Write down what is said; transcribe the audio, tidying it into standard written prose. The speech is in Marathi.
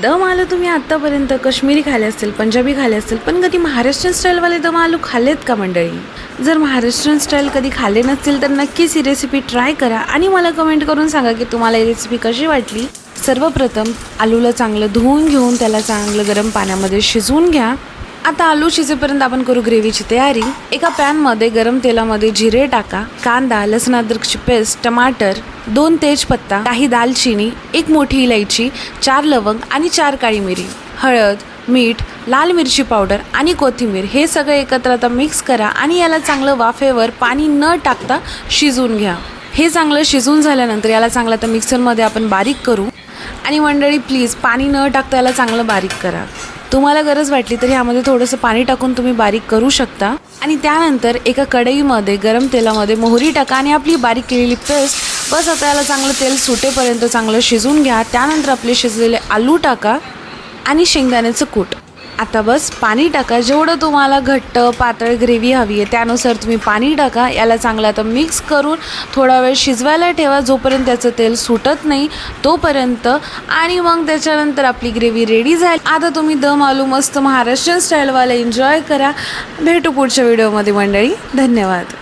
दम आलू तुम्ही आत्तापर्यंत काश्मीरी खाले असतील, पंजाबी खाले असतील, पण कधी महाराष्ट्रीयन स्टाईलवाले दम आलू खाल्लेत का मंडळी? जर महाराष्ट्रीयन स्टाईल कधी खाल्ले नसतील तर नक्कीच ही रेसिपी ट्राय करा आणि मला कमेंट करून सांगा की तुम्हाला ही रेसिपी कशी वाटली। सर्वप्रथम आलूला चांगलं धुवून घेऊन त्याला चांगलं गरम पाण्यामध्ये शिजवून घ्या। आता आलू शिजेपर्यंत आपण करू ग्रेव्हीची तयारी। एका पॅनमध्ये गरम तेलामध्ये जिरे टाका, कांदा, लसूण अद्रकची पेस्ट, टमाटर, 2 तेजपत्ता, काही दालचिनी, 1 मोठी इलायची, 4 लवंग आणि 4 काळी मिरी, हळद, मीठ, लाल मिरची पावडर आणि कोथिंबीर हे सगळं एकत्र आता मिक्स करा आणि याला चांगलं वाफेवर पाणी न टाकता शिजवून घ्या। हे चांगलं शिजवून झाल्यानंतर याला चांगलं आता मिक्सरमध्ये आपण बारीक करू आणि मंडळी प्लीज पाणी न टाकता याला चांगलं बारीक करा। तुम्हाला गरज वाटली तर यामध्ये थोडंसं पाणी टाकून तुम्ही बारीक करू शकता। आणि त्यानंतर एका कढईमध्ये गरम तेलामध्ये मोहरी टाका आणि आपली बारीक केलेली पेस्ट बस आता याला चांगलं तेल सुटेपर्यंत चांगलं शिजवून घ्या। त्यानंतर आपले शिजलेले आलू टाका आणि शेंगदाण्याचं कूट। आता बस पाणी टाका, जेवढं तुम्हाला घट्ट पातळ ग्रेव्ही हवी आहे त्यानुसार तुम्ही पाणी टाका। याला चांगलं आता मिक्स करून थोडा वेळ शिजवायला ठेवा, जोपर्यंत त्याचं तेल सुटत नाही तोपर्यंत। आणि मग त्याच्यानंतर आपली ग्रेव्ही रेडी झाली। आता तुम्ही दम आलू मस्त महाराष्ट्रीयन स्टाईलवाले एन्जॉय करा। भेटू पुढच्या व्हिडिओमध्ये मंडळी, धन्यवाद।